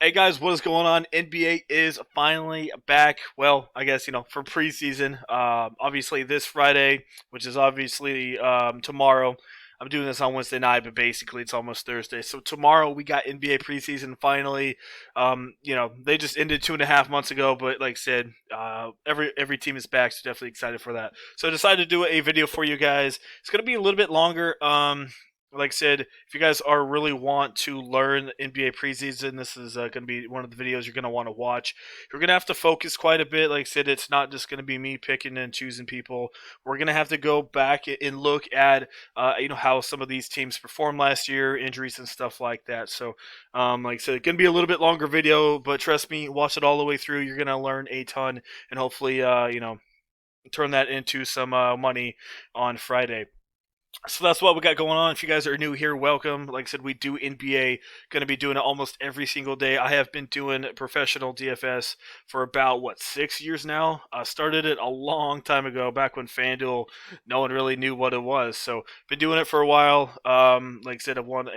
Hey guys, what is going on? NBA is finally back. Well, I guess for preseason. Obviously this Friday, which is obviously tomorrow. I'm doing this on Wednesday night, but basically it's almost Thursday. So tomorrow we got NBA preseason finally. They just ended 2.5 months ago, but like I said, every team is back, so definitely excited for that. So I decided to do a video for you guys. It's gonna be a little bit longer. Like I said, if you guys are really want to learn NBA preseason, this is going to be one of the videos you're going to want to watch. You're going to have to focus quite a bit. Like I said, it's not just going to be me picking and choosing people. We're going to have to go back and look at how some of these teams performed last year, injuries and stuff like that. So, like I said, it's going to be a little bit longer video, but trust me, watch it all the way through. You're going to learn a ton, and hopefully, turn that into some money on Friday. So that's what we got going on. If you guys are new here, welcome. Like I said, we do NBA. Going to be doing it almost every single day. I have been doing professional DFS for about 6 years now. I started it a long time ago, back when Fanduel, no one really knew what it was. So been doing it for a while. Like I said, I've won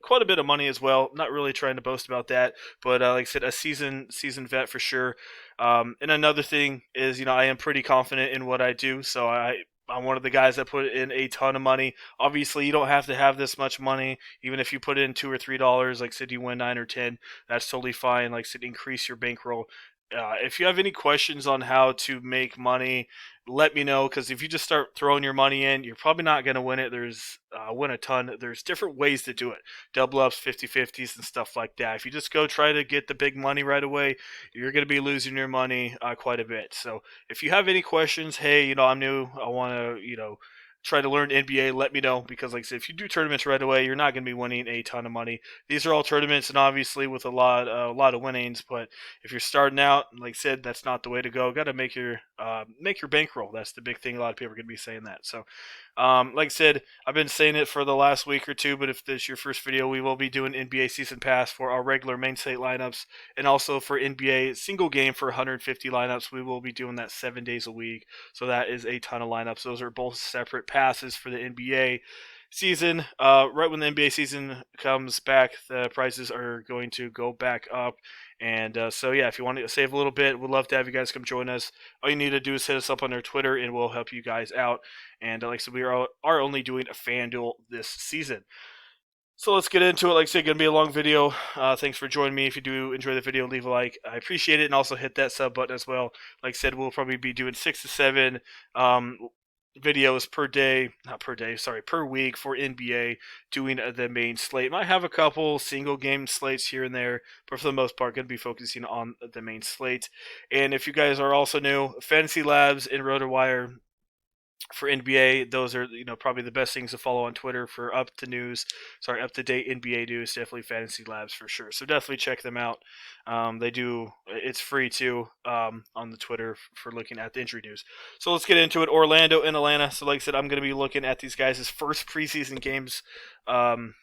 quite a bit of money as well. Not really trying to boast about that, but like I said, a seasoned vet for sure. And another thing is, I am pretty confident in what I do, so I'm one of the guys that put in a ton of money. Obviously, you don't have to have this much money. Even if you put in $2 or $3, like I said, you win 9 or 10. That's totally fine. Like I said, increase your bankroll. If you have any questions on how to make money, let me know. Because if you just start throwing your money in, you're probably not going to win it. There's win a ton. There's different ways to do it. Double ups, 50-50s, and stuff like that. If you just go try to get the big money right away, you're going to be losing your money quite a bit. So if you have any questions, hey, I'm new. I want to, try to learn NBA. Let me know because, like I said, if you do tournaments right away, you're not going to be winning a ton of money. These are all tournaments, and obviously with a lot of winnings. But if you're starting out, like I said, that's not the way to go. Got to make your bankroll. That's the big thing. A lot of people are going to be saying that. So, like I said, I've been saying it for the last week or two, but if this is your first video, we will be doing NBA Season Pass for our regular main slate lineups, and also for NBA single game for 150 lineups. We will be doing that 7 days a week, so that is a ton of lineups. Those are both separate passes for the NBA season. Right when the NBA season comes back, the prices are going to go back up. And so, yeah, if you want to save a little bit, we'd love to have you guys come join us. All you need to do is hit us up on our Twitter, and we'll help you guys out. And like I said, we are only doing a FanDuel this season. So let's get into it. Like I said, going to be a long video. Thanks for joining me. If you do enjoy the video, leave a like. I appreciate it. And also hit that sub button as well. Like I said, we'll probably be doing 6 to 7 um, videos per day. Not per day, sorry, per week for NBA doing the main slate. Might have a couple single game slates here and there, but for the most part, going to be focusing on the main slate. And if you guys are also new, Fantasy Labs and RotoWire for NBA. Those are probably the best things to follow on Twitter for up to date NBA news. Definitely Fantasy Labs for sure. So definitely check them out. They do it's free too on the Twitter for looking at the injury news. So let's get into it. Orlando and Atlanta. So like I said, I'm going to be looking at these guys' first preseason games. Um,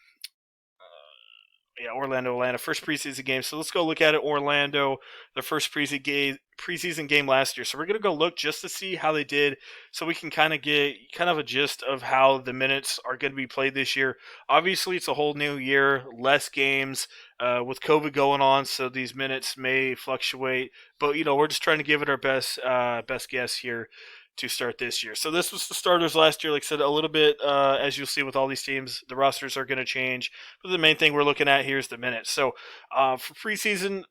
Orlando, Atlanta, first preseason game. So let's go look at it. Orlando, their first preseason game last year. So we're gonna go look just to see how they did, so we can kind of get a gist of how the minutes are going to be played this year. Obviously, it's a whole new year, less games with COVID going on, so these minutes may fluctuate. But we're just trying to give it our best guess here to start this year. So this was the starters last year. Like I said, a little bit, as you'll see with all these teams, the rosters are going to change. But the main thing we're looking at here is the minutes. So for preseason,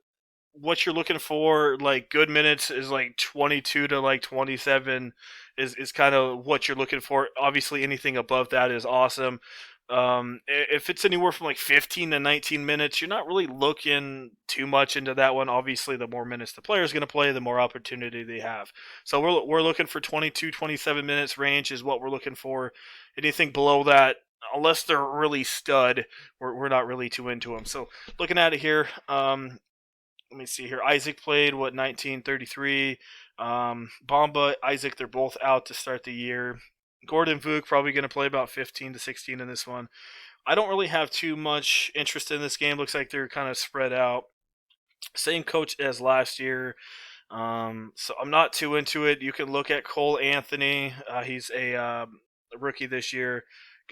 what you're looking for, like good minutes, is like 22 to like 27 is kind of what you're looking for. Obviously, anything above that is awesome. If it's anywhere from like 15 to 19 minutes, you're not really looking too much into that one. Obviously, the more minutes the player is going to play, the more opportunity they have. So we're looking for 22, 27 minutes range is what we're looking for. Anything below that, unless they're really stud, we're not really too into them. So looking at it here, let me see here. Isaac played 1933. Bamba, Isaac, they're both out to start the year. Gordon Vuk probably going to play about 15 to 16 in this one. I don't really have too much interest in this game. Looks like they're kind of spread out. Same coach as last year. So I'm not too into it. You can look at Cole Anthony. He's a rookie this year.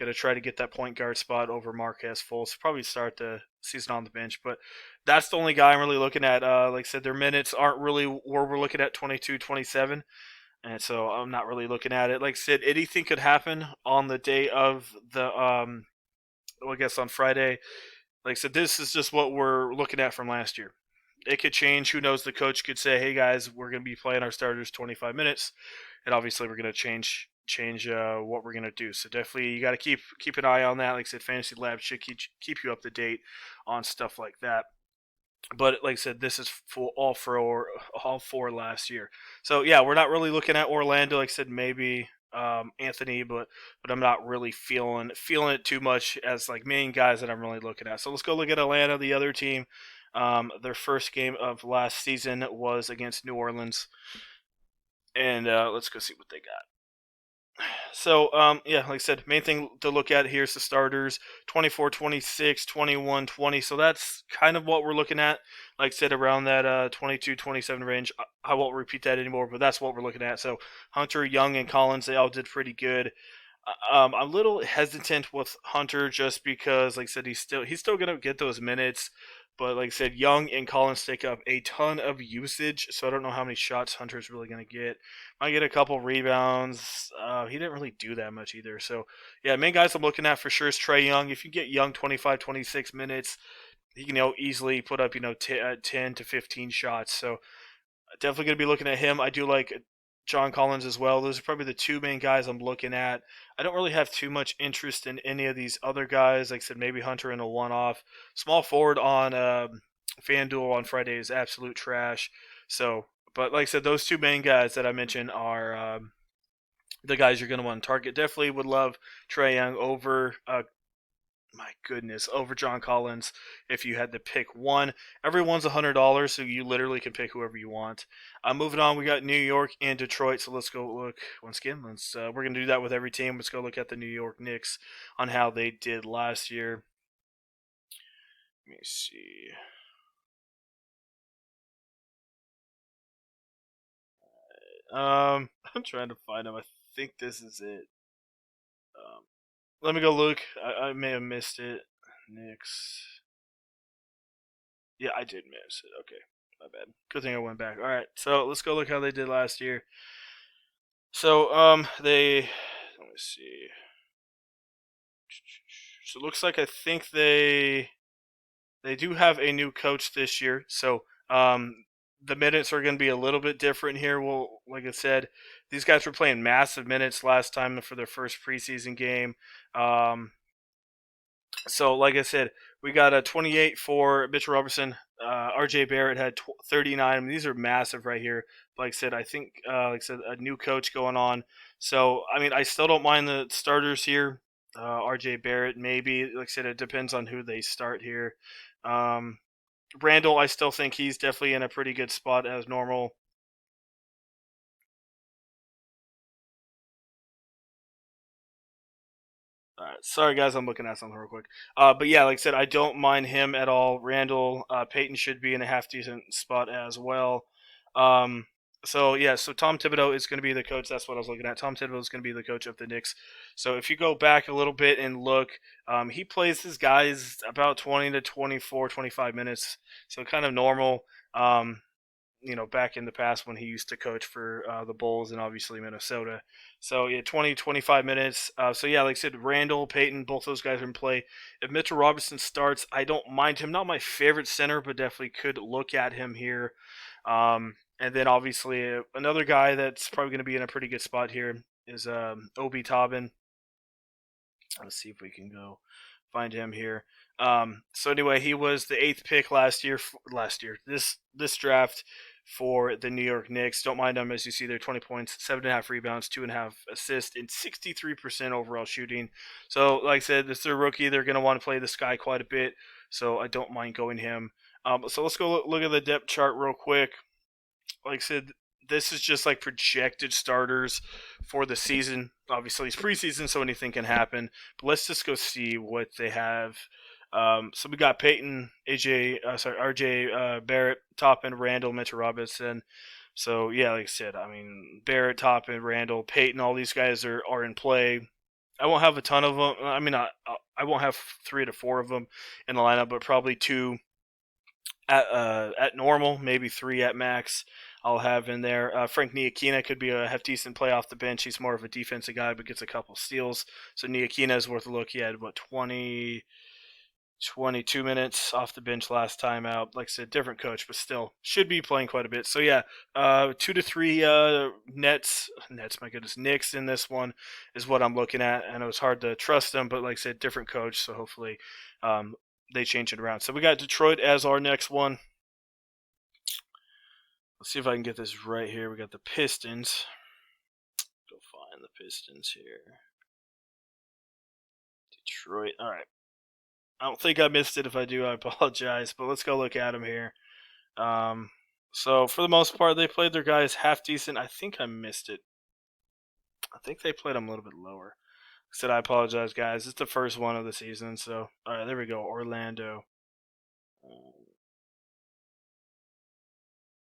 Gonna try to get that point guard spot over Marquez Fultz. Probably start the season on the bench, but that's the only guy I'm really looking at. Like I said, their minutes aren't really where we're looking at 22, 27. And so I'm not really looking at it. Like I said, anything could happen on the day of the well, I guess on Friday. Like I said, this is just what we're looking at from last year. It could change. Who knows? The coach could say, "Hey guys, we're going to be playing our starters 25 minutes," and obviously we're going to change what we're going to do. So definitely you got to keep an eye on that. Like I said, Fantasy Lab should keep you up to date on stuff like that. But like I said, this is for all four last year. So yeah, we're not really looking at Orlando. Like I said, maybe Anthony, but I'm not really feeling it too much as like main guys that I'm really looking at. So let's go look at Atlanta, the other team. Their first game of last season was against New Orleans, and let's go see what they got. So, yeah, like I said, main thing to look at here is the starters 24, 26, 21, 20. So that's kind of what we're looking at. Like I said, around that 22, 27 range. I won't repeat that anymore, but that's what we're looking at. So, Hunter, Young, and Collins, they all did pretty good. I'm a little hesitant with Hunter just because, like I said, he's still gonna get those minutes, but like I said, Young and Collins take up a ton of usage, so I don't know how many shots Hunter's really gonna get. Might get a couple rebounds. He didn't really do that much either. So yeah, main guys I'm looking at for sure is Trey Young. If you get Young 25, 26 minutes, he can easily put up 10 to 15 shots. So definitely going to be looking at him. I do like John Collins as well. Those are probably the two main guys I'm looking at. I don't really have too much interest in any of these other guys. Like I said, maybe Hunter in a one-off. Small forward on Fanduel on Friday is absolute trash. So, but like I said, those two main guys that I mentioned are the guys you're going to want to target. Definitely would love Trae Young over my goodness, over John Collins if you had to pick one. Everyone's $100, so you literally can pick whoever you want. Moving on, we got New York and Detroit, so let's go look once again. We're gonna do that with every team. Let's go look at the New York Knicks on how they did last year. Let me see. I'm trying to find them. I think this is it. Um, Let me go look. I may have missed it. Knicks. Yeah, I did miss it. Okay, my bad. Good thing I went back. All right, so let's go look how they did last year. So they let me see. So it looks like I think they do have a new coach this year. So the minutes are going to be a little bit different here. Well, like I said, these guys were playing massive minutes last time for their first preseason game. Um, So, like I said, we got a 28 for Mitchell Robertson. RJ Barrett had 39. I mean, these are massive right here. Like I said, I think, like I said, a new coach going on. So, I mean, I still don't mind the starters here. RJ Barrett, maybe. Like I said, it depends on who they start here. Um, Randall, I still think he's definitely in a pretty good spot as normal. Sorry, guys, I'm looking at something real quick. But yeah, like I said, I don't mind him at all. Randall, Peyton should be in a half decent spot as well. Um, so yeah, so Tom Thibodeau is going to be the coach. That's what I was looking at. Tom Thibodeau is going to be the coach of the Knicks. So if you go back a little bit and look, he plays his guys about 20 to 24, 25 minutes. So kind of normal. Back in the past when he used to coach for the Bulls and obviously Minnesota. So, yeah, 20, 25 minutes. So, yeah, like I said, Randall, Peyton, both those guys are in play. If Mitchell Robinson starts, I don't mind him. Not my favorite center, but definitely could look at him here. And then, obviously, another guy that's probably going to be in a pretty good spot here is Obi Toppin. Let's see if we can go find him here. So anyway, he was the eighth pick last year. This draft for the New York Knicks. Don't mind him, as you see there, 20 points, 7.5 rebounds, 2.5 assists, and 63% overall shooting. So, like I said, this is their rookie. They're going to want to play this guy quite a bit. So I don't mind going him. So let's go look at the depth chart real quick. Like I said, this is just like projected starters for the season. Obviously, it's preseason, so anything can happen. But let's just go see what they have. So we got Peyton, RJ Barrett, Toppin, Randall, Mitchell Robinson. So yeah, like I said, I mean Barrett, Toppin, Randall, Peyton, all these guys are in play. I won't have a ton of them. I mean, I won't have 3 to 4 of them in the lineup, but probably 2 at normal, maybe 3 at max. I'll have in there. Frank Ntilikina could be a half decent play off the bench. He's more of a defensive guy, but gets a couple steals. So Ntilikina is worth a look. He had what 22 minutes off the bench last time out. Like I said, different coach, but still should be playing quite a bit. So yeah, 2 to 3 Nets. My goodness, Knicks in this one is what I'm looking at. I know it's hard to trust them, but like I said, different coach. So hopefully, they change it around. So we got Detroit as our next one. Let's see if I can get this right here. We got the Pistons. Go find the Pistons here. Detroit. All right. I don't think I missed it. If I do, I apologize. But let's go look at them here. Um, so for the most part, they played their guys half decent. I think I missed it. I think they played them a little bit lower. I said I apologize, guys. It's the first one of the season. So all right, there we go. Orlando.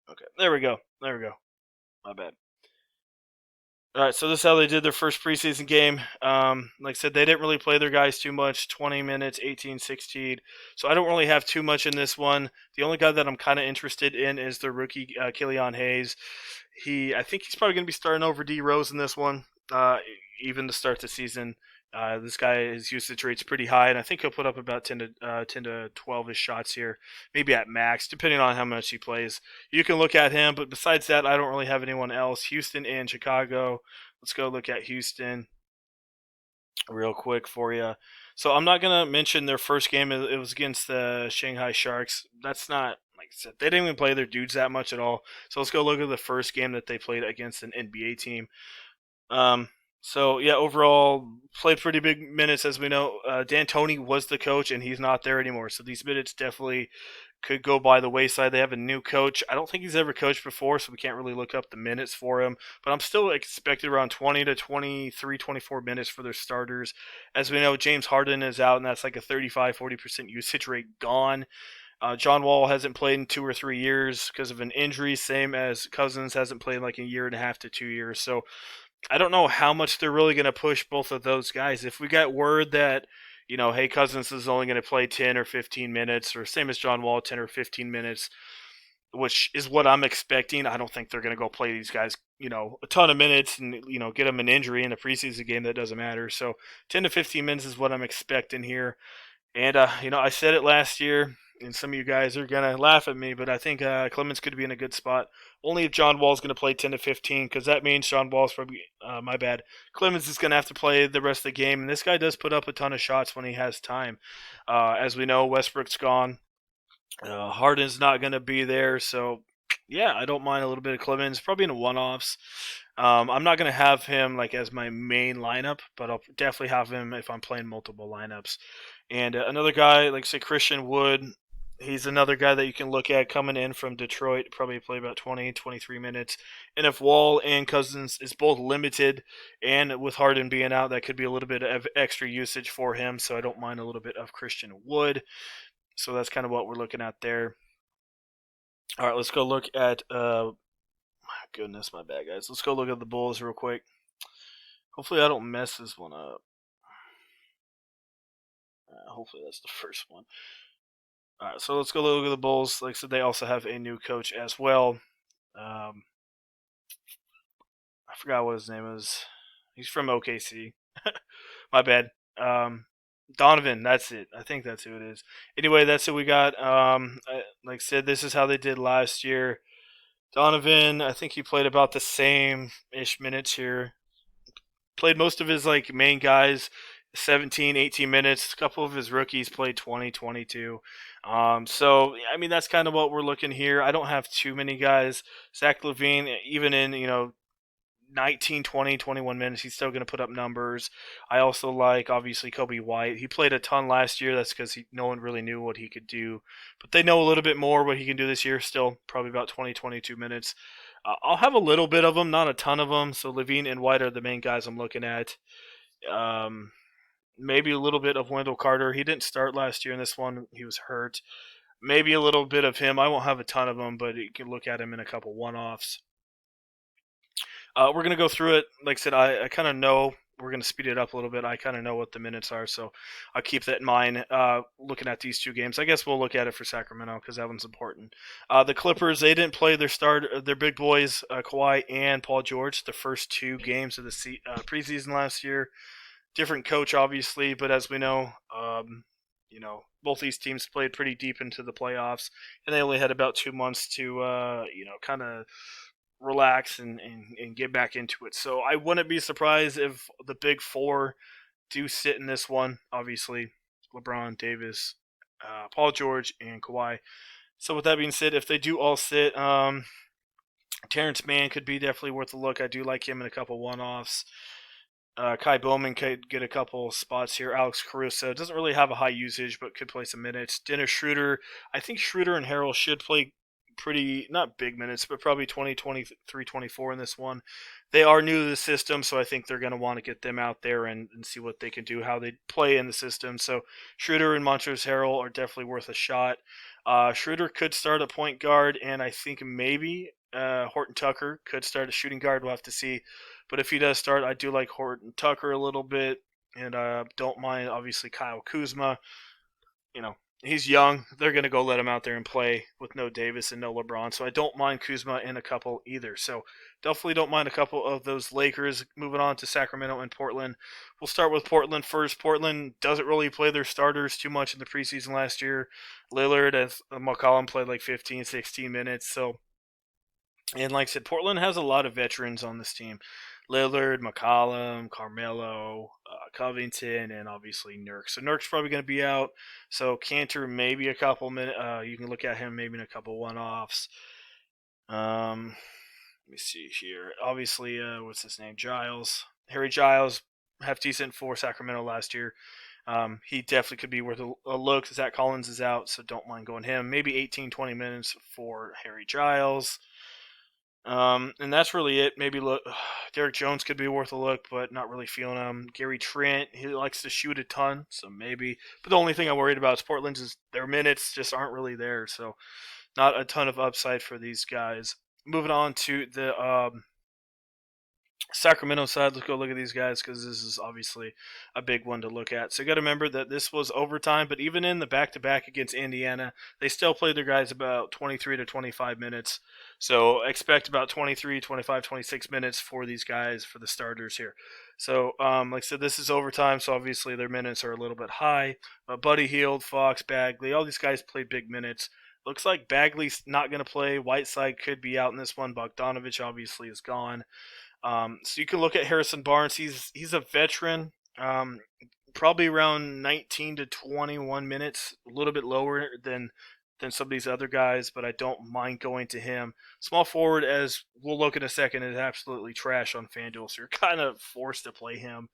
Okay, there we go. There we go. My bad. All right, so this is how they did their first preseason game. Like I said, they didn't really play their guys too much. 20 minutes, 18, 16. So I don't really have too much in this one. The only guy that I'm kind of interested in is the rookie Killian Hayes. I think he's probably going to be starting over D Rose in this one, even to start the season. This guy, his usage rate's pretty high, and I think he'll put up about 10 to 12 ish shots here, maybe at max, depending on how much he plays. You can look at him, but besides that, I don't really have anyone else. Houston and Chicago. Let's go look at Houston real quick for you. So I'm not gonna mention their first game. It was against the Shanghai Sharks. That's not, like I said, they didn't even play their dudes that much at all. So let's go look at the first game that they played against an NBA team. Um, so yeah, overall played pretty big minutes, as we know. D'Antoni was the coach, and he's not there anymore. So these minutes definitely could go by the wayside. They have a new coach. I don't think he's ever coached before, so we can't really look up the minutes for him. But I'm still expected around 20 to 23, 24 minutes for their starters. As we know, James Harden is out, and that's like a 35-40% usage rate gone. John Wall hasn't played in 2 or 3 years because of an injury, same as Cousins hasn't played in like a year and a half to 2 years. So I don't know how much they're really going to push both of those guys. If we got word that, hey, Cousins is only going to play 10 or 15 minutes, or same as John Wall, 10 or 15 minutes, which is what I'm expecting. I don't think they're going to go play these guys, a ton of minutes and, get them an injury in a preseason game. That doesn't matter. So 10 to 15 minutes is what I'm expecting here. And, I said it last year, and some of you guys are going to laugh at me, but I think Clemens could be in a good spot. Only if John Wall's going to play 10 to 15, because that means John Wall's probably, my bad. Clemens is going to have to play the rest of the game, and this guy does put up a ton of shots when he has time. As we know, Westbrook's gone. Harden's not going to be there, so yeah, I don't mind a little bit of Clemens, probably in the one-offs. I'm not going to have him like as my main lineup, but I'll definitely have him if I'm playing multiple lineups. And another guy, like say Christian Wood, he's another guy that you can look at coming in from Detroit, probably play about 20, 23 minutes. And if Wall and Cousins is both limited, and with Harden being out, that could be a little bit of extra usage for him, so I don't mind a little bit of Christian Wood. So that's kind of what we're looking at there. All right, let's go look at. My goodness, my bad, guys. Let's go look at the Bulls real quick. Hopefully, I don't mess this one up. Hopefully, that's the first one. All right, so let's go look at the Bulls. Like I said, they also have a new coach as well. I forgot what his name is. He's from OKC. My bad. Donovan, that's it. I think that's who it is. Anyway, that's what we got. Like I said, this is how they did last year. Donovan, I think he played about the same-ish minutes here. Played most of his like main guys 17, 18 minutes. A couple of his rookies played 20, 22. So, I mean, that's kind of what we're looking here. I don't have too many guys. Zach LaVine, even in, 19, 20, 21 minutes, he's still going to put up numbers. I also like, obviously, Kobe White. He played a ton last year. That's because no one really knew what he could do. But they know a little bit more what he can do this year. Still, probably about 20, 22 minutes. I'll have a little bit of them, not a ton of them. So LaVine and White are the main guys I'm looking at. Maybe a little bit of Wendell Carter. He didn't start last year in this one. He was hurt. Maybe a little bit of him. I won't have a ton of them, but you can look at him in a couple one-offs. We're going to go through it. Like I said, I kind of know we're going to speed it up a little bit. I kind of know what the minutes are, so I'll keep that in mind. Looking at these two games, I guess we'll look at it for Sacramento because that one's important. The Clippers, they didn't play their big boys, Kawhi and Paul George, the first two games of the preseason last year. Different coach, obviously, but as we know, both these teams played pretty deep into the playoffs, and they only had about 2 months to, kind of relax and get back into it. So I wouldn't be surprised if the big four do sit in this one. Obviously, LeBron, Davis, Paul George, and Kawhi. So with that being said, if they do all sit, Terrence Mann could be definitely worth a look. I do like him in a couple one-offs. Kai Bowman could get a couple spots here. Alex Caruso doesn't really have a high usage, but could play some minutes. Dennis Schroeder, I think Schroeder and Harrell should play pretty, not big minutes, but probably 20, 23, 24 in this one. They are new to the system, so I think they're going to want to get them out there and see what they can do, how they play in the system. So Schroeder and Montrezl Harrell are definitely worth a shot. Schroeder could start at point guard, and I think maybe Horton Tucker could start a shooting guard. We'll have to see. But if he does start, I do like Horton Tucker a little bit, and don't mind, obviously, Kyle Kuzma. He's young. They're going to go let him out there and play with no Davis and no LeBron. So I don't mind Kuzma in a couple either. So definitely don't mind a couple of those Lakers. Moving on to Sacramento and Portland. We'll start with Portland first. Portland doesn't really play their starters too much in the preseason last year. Lillard and McCollum played like 15, 16 minutes. And like I said, Portland has a lot of veterans on this team. Lillard, McCollum, Carmelo, Covington, and obviously Nurk. So Nurk's probably going to be out. So Cantor maybe a couple minutes. You can look at him maybe in a couple one-offs. Let me see here. Obviously, what's his name? Giles. Harry Giles, half decent for Sacramento last year. He definitely could be worth a look. Zach Collins is out, so don't mind going him. Maybe 18, 20 minutes for Harry Giles. And that's really it. Maybe Derek Jones could be worth a look, but not really feeling him. Gary Trent, he likes to shoot a ton, so maybe. But the only thing I'm worried about is Portland's is their minutes just aren't really there, so not a ton of upside for these guys. Moving on to the Sacramento side, let's go look at these guys because this is obviously a big one to look at. So you got to remember that this was overtime, but even in the back-to-back against Indiana, they still played their guys about 23 to 25 minutes. So expect about 23, 25, 26 minutes for these guys, for the starters here. So like I said, this is overtime, so obviously their minutes are a little bit high. But Buddy Hield, Fox, Bagley, all these guys played big minutes. Looks like Bagley's not going to play. Whiteside could be out in this one. Bogdanovich obviously is gone. So you can look at Harrison Barnes. He's a veteran, probably around 19 to 21 minutes, a little bit lower than some of these other guys, but I don't mind going to him. Small forward, as we'll look in a second, is absolutely trash on Fanduel, so you're kind of forced to play him.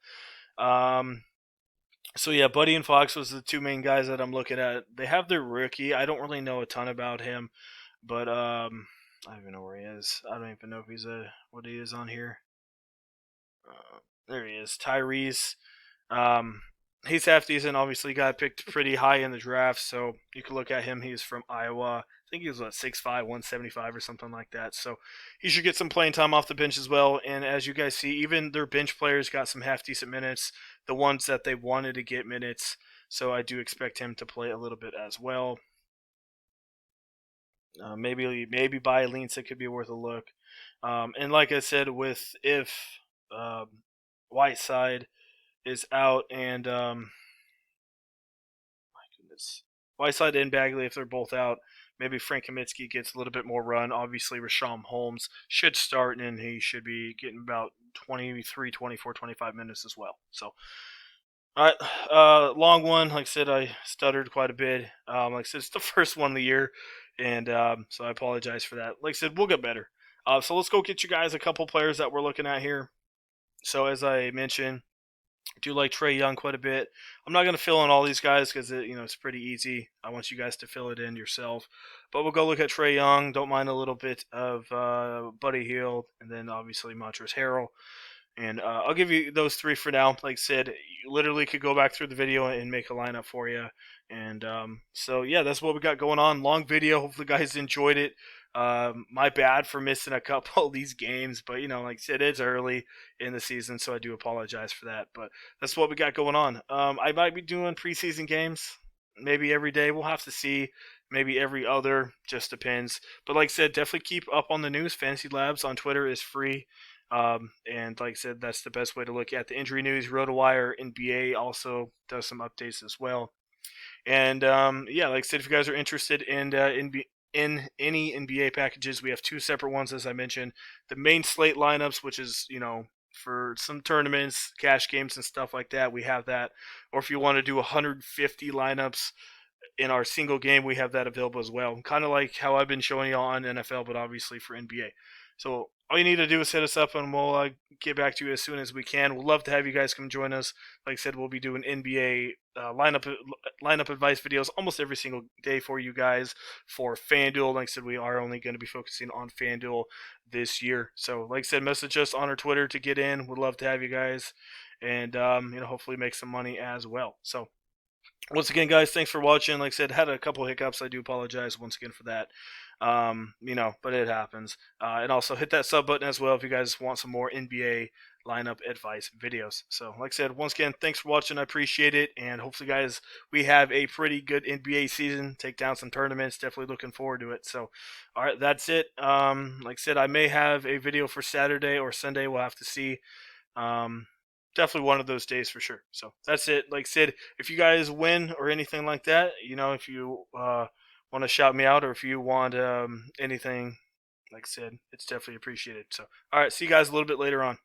So yeah, Buddy and Fox was the two main guys that I'm looking at. They have their rookie. I don't really know a ton about him, but I don't even know where he is. I don't even know if what he is on here. There he is, Tyrese. He's half decent. Obviously, got picked pretty high in the draft, so you can look at him. He's from Iowa. I think he was 6'5", 175 or something like that. So he should get some playing time off the bench as well. And as you guys see, even their bench players got some half decent minutes. The ones that they wanted to get minutes. So I do expect him to play a little bit as well. Maybe Bielitsa could be worth a look. And like I said, if Whiteside is out and my goodness, Whiteside and Bagley, if they're both out, maybe Frank Kaminsky gets a little bit more run. Obviously, Rashawn Holmes should start, and he should be getting about 23, 24, 25 minutes as well. So, all right, long one. Like I said, I stuttered quite a bit. Like I said, it's the first one of the year, and so I apologize for that. Like I said, we'll get better. So let's go get you guys a couple players that we're looking at here. So as I mentioned, I do like Trae Young quite a bit. I'm not going to fill in all these guys because it's pretty easy. I want you guys to fill it in yourself. But we'll go look at Trae Young. Don't mind a little bit of Buddy Hield, and then obviously Montrezl Harrell. And I'll give you those three for now. Like I said, you literally could go back through the video and make a lineup for you. And so, yeah, that's what we got going on. Long video. Hopefully, guys enjoyed it. My bad for missing a couple of these games, but like I said, it's early in the season, so I do apologize for that. But that's what we got going on. I might be doing preseason games, maybe every day. We'll have to see. Maybe every other, just depends. But like I said, definitely keep up on the news. Fantasy Labs on Twitter is free. And like I said, that's the best way to look at the injury news. RotoWire NBA also does some updates as well. And yeah, like I said, if you guys are interested in in any NBA packages, we have two separate ones, as I mentioned. The main slate lineups, which is for some tournaments, cash games, and stuff like that, we have that. Or if you want to do 150 lineups in our single game, we have that available as well. Kind of like how I've been showing you on NFL, but obviously for NBA. So all you need to do is hit us up, and we'll get back to you as soon as we can. We'd love to have you guys come join us. Like I said, we'll be doing NBA lineup advice videos almost every single day for you guys for Fanduel. Like I said, we are only going to be focusing on Fanduel this year. So like I said, message us on our Twitter to get in. We'd love to have you guys, and hopefully make some money as well. So once again, guys, thanks for watching. Like I said, had a couple hiccups. I do apologize once again for that. But it happens. And also hit that sub button as well if you guys want some more NBA lineup advice videos. So, like I said, once again, thanks for watching. I appreciate it. And hopefully, guys, we have a pretty good NBA season. Take down some tournaments. Definitely looking forward to it. So, all right, that's it. Like I said, I may have a video for Saturday or Sunday. We'll have to see. Definitely one of those days for sure. So that's it. Like I said, if you guys win or anything like that, if you want to shout me out or if you want anything, like I said, it's definitely appreciated. So, all right, see you guys a little bit later on.